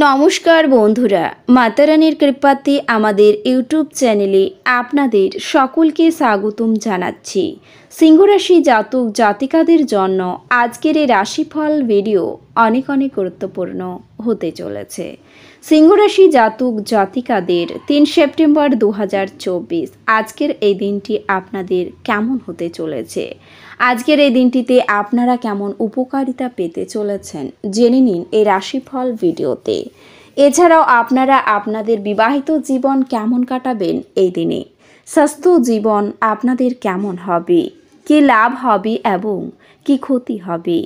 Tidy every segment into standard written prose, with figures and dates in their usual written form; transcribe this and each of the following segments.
নমস্কার বন্ধুরা, মাতারানির কৃপাতে আমাদের ইউটিউব চ্যানেলে আপনাদের সকলকে স্বাগতম জানাচ্ছি। সিংহরাশি জাতক জাতিকাদের জন্য আজকের এই রাশিফল ভিডিও অনেক গুরুত্বপূর্ণ হতে চলেছে। সিংহরাশি জাতক জাতিকাদের 3 সেপ্টেম্বর 2024 আজকের এই দিনটি আপনাদের কেমন হতে চলেছে, আজকের এই দিনটিতে আপনারা কেমন উপকারিতা পেতে চলেছেন জেনে নিন এই রাশিফল ভিডিওতে। এছাড়াও আপনারা আপনাদের বিবাহিত জীবন কেমন কাটাবেন এই দিনে, স্বাস্থ্য জীবন আপনাদের কেমন হবে, কি লাভ হবে এবং কি ক্ষতি হবে,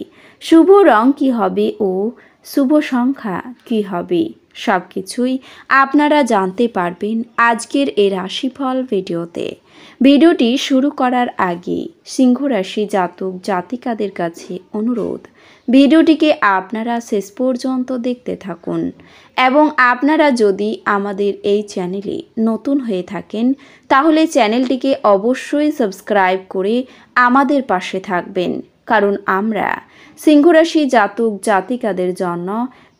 শুভ রং কি হবে ও শুভ সংখ্যা কি হবে, সব কিছুই আপনারা জানতে পারবেন আজকের এই রাশিফল ভিডিওতে। ভিডিওটি শুরু করার আগে সিংহরাশি জাতক জাতিকাদের কাছে অনুরোধ, ভিডিওটিকে আপনারা শেষ পর্যন্ত দেখতে থাকুন এবং আপনারা যদি আমাদের এই চ্যানেলে নতুন হয়ে থাকেন তাহলে চ্যানেলটিকে অবশ্যই সাবস্ক্রাইব করে আমাদের পাশে থাকবেন, কারণ আমরা সিংহরাশি জাতক জাতিকাদের জন্য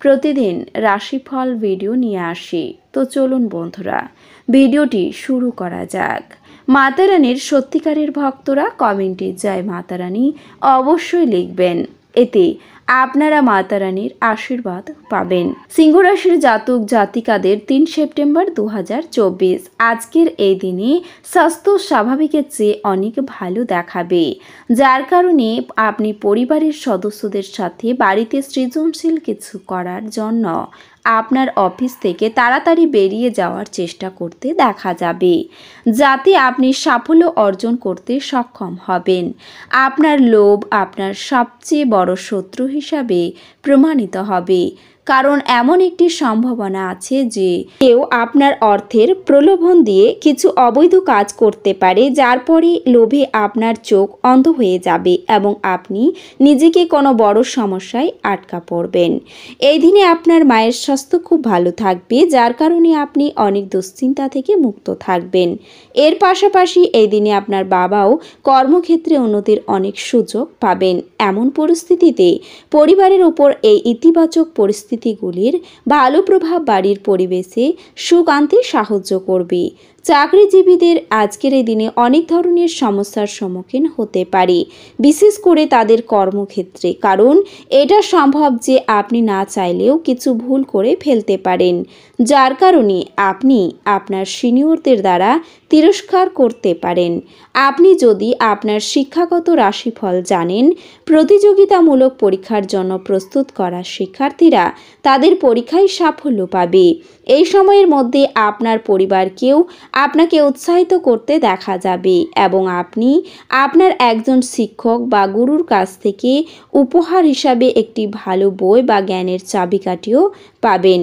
প্রতিদিন রাশিফল ভিডিও নিয়ে আসি। তো চলুন বন্ধুরা, ভিডিওটি শুরু করা যাক। মাতারানির সত্যিকারের ভক্তরা কমেন্টে জয় মাতারানী অবশ্যই লিখবেন, এতে আপনারা মাতারানির আশীর্বাদ পাবেন। সিংহরাশির জাতক জাতিকাদের 3 সেপ্টেম্বর 2024 আজকের এই দিনে স্বাস্থ্য স্বাভাবিকের চেয়ে অনেক ভালো দেখাবে, যার কারণে আপনি পরিবারের সদস্যদের সাথে বাড়িতে সৃজনশীল কিছু করার জন্য আপনার অফিস থেকে তাড়াতাড়ি বেরিয়ে যাওয়ার চেষ্টা করতে দেখা যাবে, যাতে আপনি সাফল্য অর্জন করতে সক্ষম হবেন। আপনার লোভ আপনার সবচেয়ে বড় শত্রু হিসাবে প্রমাণিত হবে, কারণ এমন একটি সম্ভাবনা আছে যে কেউ আপনার অর্থের প্রলোভন দিয়ে কিছু অবৈধ কাজ করতে পারে, যার পরে লোভে আপনার চোখ অন্ধ হয়ে যাবে এবং আপনি নিজেকে কোনো বড় সমস্যায় আটকা পড়বেন। এই দিনে আপনার মায়ের স্বাস্থ্য খুব ভালো থাকবে, যার কারণে আপনি অনেক দুশ্চিন্তা থেকে মুক্ত থাকবেন। এর পাশাপাশি এই দিনে আপনার বাবাও কর্মক্ষেত্রে উন্নতির অনেক সুযোগ পাবেন। এমন পরিস্থিতিতে পরিবারের উপর এই ইতিবাচক পরিস্থিতিগুলির ভালো প্রভাব বাড়ির পরিবেশে সুখ আনতে সাহায্য করবে। চাকরিজীবীদের আজকের এই দিনে অনেক ধরনের সমস্যার সম্মুখীন হতে পারে, বিশেষ করে তাদের কর্মক্ষেত্রে, কারণ এটা সম্ভব যে আপনি না চাইলেও কিছু ভুল করে ফেলতে পারেন, যার কারণে আপনি আপনার সিনিয়রদের দ্বারা তিরস্কার করতে পারেন। আপনি যদি আপনার শিক্ষাগত রাশিফল জানেন, প্রতিযোগিতামূলক পরীক্ষার জন্য প্রস্তুত করা শিক্ষার্থীরা তাদের পরীক্ষায় সাফল্য পাবে। এই সময়ের মধ্যে আপনার পরিবারকেও আপনাকে উৎসাহিত করতে দেখা যাবে এবং আপনি আপনার একজন শিক্ষক বা গুরুর কাছ থেকে উপহার হিসাবে একটি ভালো বই বা জ্ঞানের চাবিকাঠিও পাবেন।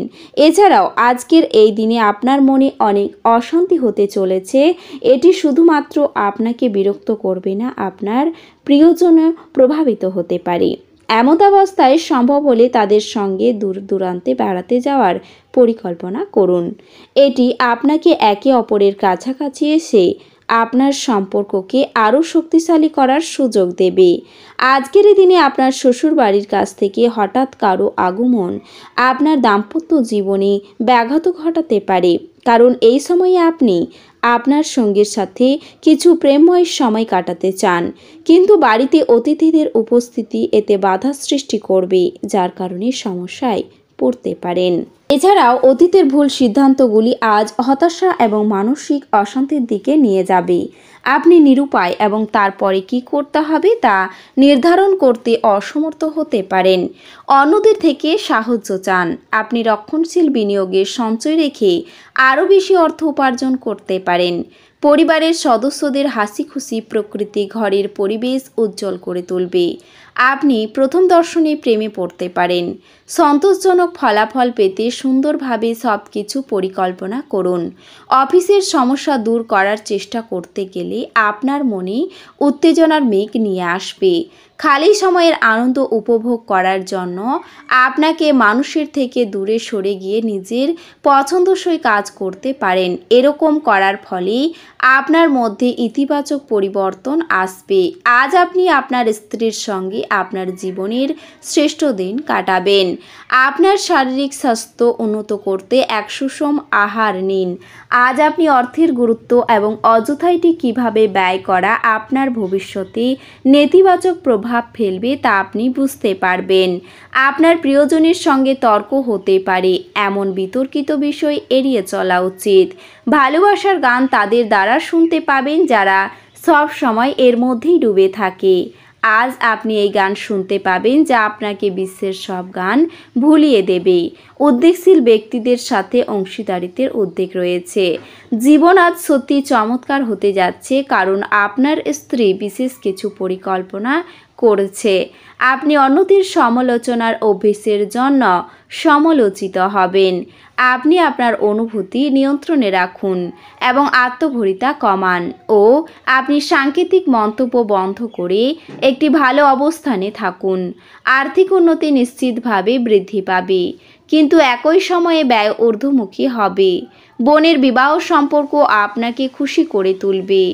এছাড়াও আজকের এই দিনে আপনার মনে অনেক অশান্তি হতে চলেছে, এটি শুধুমাত্র আপনাকে বিরক্ত করবে না, আপনার প্রিয়জনও প্রভাবিত হতে পারে। এমতাবস্থায় সম্ভব হলে তাদের সঙ্গে দূর দূরান্তে বেড়াতে যাওয়ার পরিকল্পনা করুন। এটি আপনাকে একে অপরের কাছাকাছি এসে আপনার সম্পর্ককে আরও শক্তিশালী করার সুযোগ দেবে। আজকের দিনে আপনার শ্বশুর বাড়ির কাছ থেকে হঠাৎ কারো আগমন আপনার দাম্পত্য জীবনে ব্যাঘাত ঘটাতে পারে, কারণ এই সময়ে আপনি আপনার সঙ্গীর সাথে কিছু প্রেমময় সময় কাটাতে চান, কিন্তু বাড়িতে অতিথিদের উপস্থিতি এতে বাধা সৃষ্টি করবে, যার কারণে সমস্যায় পড়তে পারেন। এছাড়াও অতীতের ভুল সিদ্ধান্তগুলি আজ হতাশা এবং মানসিক অশান্তির দিকে নিয়ে যাবে। আপনি নিরুপায় এবং তারপরে কি করতে হবে তা নির্ধারণ করতে অসমর্থ হতে পারেন। অন্যদের থেকে সাহায্য চান। আপনি রক্ষণশীল বিনিয়োগে সঞ্চয় রেখে আরও বেশি অর্থ উপার্জন করতে পারেন। পরিবারের সদস্যদের হাসি খুশি প্রকৃতি ঘরের পরিবেশ উজ্জ্বল করে তুলবে। আপনি প্রথম দর্শনে প্রেমে পড়তে পারেন। সন্তোষজনক ফলাফল পেতে সুন্দরভাবে সব কিছু পরিকল্পনা করুন। অফিসের সমস্যা দূর করার চেষ্টা করতে গেলে আপনার মনে উত্তেজনার মেঘ নিয়ে আসবে। খালি সময়ের আনন্দ উপভোগ করার জন্য আপনাকে মানুষের থেকে দূরে সরে গিয়ে নিজের পছন্দসই কাজ করতে পারেন। এরকম করার ফলে আপনার মধ্যে ইতিবাচক পরিবর্তন আসবে। আজ আপনি আপনার স্ত্রীর সঙ্গে আপনার জীবনের শ্রেষ্ঠ দিন কাটাবেন। আপনার শারীরিক স্বাস্থ্য উন্নত করতে এক সুষম আহার নিন। আজ আপনি অর্থের গুরুত্ব এবং অযথাইটি কিভাবে ব্যয় করা আপনার ভবিষ্যতে নেতিবাচক প্রভাব ফেলবে তা আপনি বুঝতে পারবেন। আপনার প্রিয়জনের সঙ্গে তর্ক হতে পারে, এমন বিতর্কিত বিষয় এড়িয়ে চলা উচিত। ভালোবাসার গান তাদের দ্বারা শুনতে পাবেন যারা সব সময় এর মধ্যেই ডুবে থাকে। আজ আপনি এই গান শুনতে পাবেন যা আপনাকে বিশ্বের সব গান ভুলিয়ে দেবে। উদ্যোগশীল ব্যক্তিদের সাথে অংশীদারিত্বের উদ্যোগ রয়েছে। জীবন আজ সত্যি চমৎকার হতে যাচ্ছে, কারণ আপনার স্ত্রী বিশেষ কিছু পরিকল্পনা করেছে। আপনি অন্যদের সমালোচনার অভ্যেসের জন্য সমালোচিত হবেন। আপনি আপনার অনুভূতি নিয়ন্ত্রণে রাখুন এবং আত্মভরিতা কমান ও আপনি সাংকেতিক মন্তব্য বন্ধ করে একটি ভালো অবস্থানে থাকুন। আর্থিক উন্নতি নিশ্চিতভাবে বৃদ্ধি পাবে, কিন্তু একই সময়ে ব্যয় ঊর্ধ্বমুখী হবে। বোনের বিবাহ সম্পর্ক আপনাকে খুশি করে তুলবে।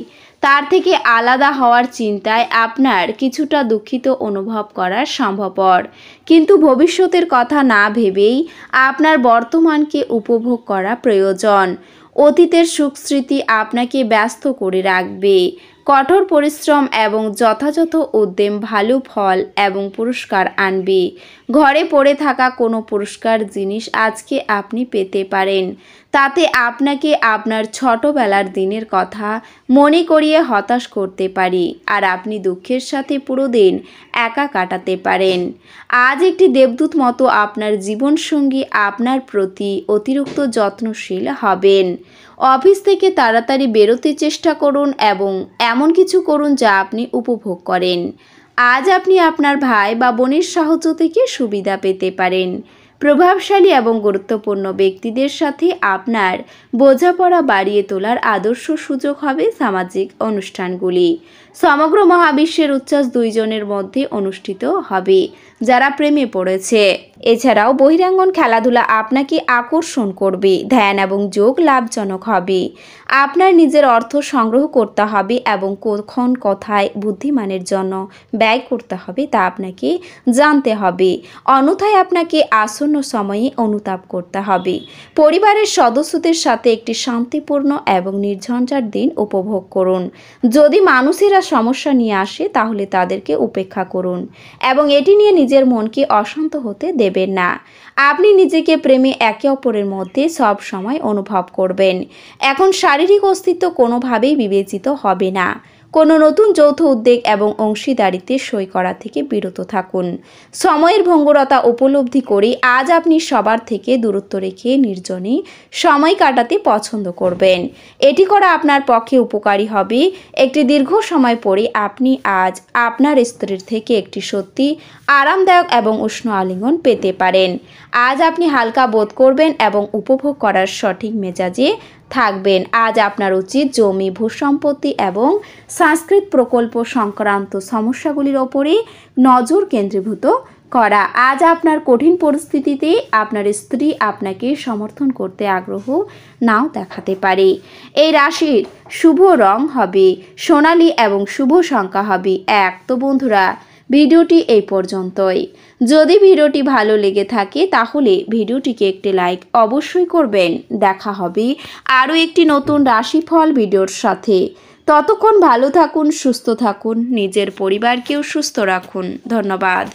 তার থেকে আলাদা হওয়ার চিন্তায় আপনার কিছুটা দুঃখিত অনুভব করা সম্ভবপর, কিন্তু ভবিষ্যতের কথা না ভেবেই আপনার বর্তমানকে উপভোগ করা প্রয়োজন। অতীতের সুখস্মৃতি আপনাকে ব্যস্ত করে রাখবে। কঠোর পরিশ্রম এবং যথাযথ উদ্যম ভালো ফল এবং পুরস্কার আনবে। ঘরে পড়ে থাকা কোনো পুরস্কার জিনিস আজকে আপনি পেতে পারেন। তাতে আপনাকে আপনার ছোটবেলার দিনের কথা মনে করিয়ে হতাশ করতে পারে, আর আপনি দুঃখের সাথে পুরো দিন একা কাটাতে পারেন। আজ একটি দেবদূত মতো আপনার জীবনসঙ্গী আপনার প্রতি অতিরিক্ত যত্নশীল হবেন। অফিস থেকে তাড়াতাড়ি বেরোতে চেষ্টা করুন এবং এমন কিছু করুন যা আপনি উপভোগ করেন। আজ আপনি আপনার ভাই বা বোনের সাহায্য থেকে সুবিধা পেতে পারেন। প্রভাবশালী এবং গুরুত্বপূর্ণ ব্যক্তিদের সাথে আপনার বোঝাপড়া বাড়িয়ে তোলার আদর্শ সুযোগ হবে সামাজিক অনুষ্ঠানগুলি। সমগ্র মহাবিশ্বের উচ্ছ্বাস দুইজনের মধ্যে অনুষ্ঠিত হবে যারা প্রেমে পড়েছে। এছাড়াও বহিরাঙ্গন খেলাধুলা আপনাকে আকর্ষণ করবে। ধ্যান এবং যোগ লাভজনক হবে। আপনার নিজের অর্থ সংগ্রহ করতে হবে এবং কখন কোথায় বুদ্ধিমানের জন্য ব্যয় করতে হবে তা আপনাকে জানতে হবে, অন্যথায় আপনাকে আসন্ন সময়ে অনুতাপ করতে হবে। পরিবারের সদস্যদের সাথে একটি শান্তিপূর্ণ এবং নির্ঝঞ্ঝাট দিন উপভোগ করুন। যদি মানুষেরা সমস্যা নিয়ে আসে তাহলে তাদেরকে উপেক্ষা করুন এবং এটি নিয়ে নিজের মনকে অশান্ত হতে দেবেন না। আপনি নিজেকে প্রেমে একে অপরের মধ্যে সব সময় অনুভব করবেন। এখন শারীরিক অস্তিত্ব কোনোভাবেই বিবেচিত হবে না। কোনো নতুন যৌথ উদ্যোগ এবং অংশীদারিত্বে সই করা থেকে বিরত থাকুন। সময়ের ভঙ্গুরতা উপলব্ধি করে আজ আপনি সবার থেকে দূরত্ব রেখে নির্জনে সময় কাটাতে পছন্দ করবেন। এটি করা আপনার পক্ষে উপকারী হবে। একটি দীর্ঘ সময় পরে আপনি আজ আপনার স্ত্রীর থেকে একটি সত্যি আরামদায়ক এবং উষ্ণ আলিঙ্গন পেতে পারেন। আজ আপনি হালকা বোধ করবেন এবং উপভোগ করার সঠিক মেজাজে থাকবেন। আজ আপনার উচিত জমি, ভূসম্পত্তি এবং সাংস্কৃতিক প্রকল্প সংক্রান্ত সমস্যাগুলির ওপরে নজর কেন্দ্রীভূত করা। আজ আপনার কঠিন পরিস্থিতিতে আপনার স্ত্রী আপনাকে সমর্থন করতে আগ্রহ নাও দেখাতে পারে। এই রাশির শুভ রং হবে সোনালী এবং শুভ সংখ্যা হবে 1। তো বন্ধুরা, ভিডিওটি এই পর্যন্তই। যদি ভিডিওটি ভালো লেগে থাকে তাহলে ভিডিওটিকে একটি লাইক অবশ্যই করবেন। দেখা হবে আরও একটি নতুন রাশিফল ভিডিওর সাথে। ততক্ষণ ভালো থাকুন, সুস্থ থাকুন, নিজের পরিবারকেও সুস্থ রাখুন। ধন্যবাদ।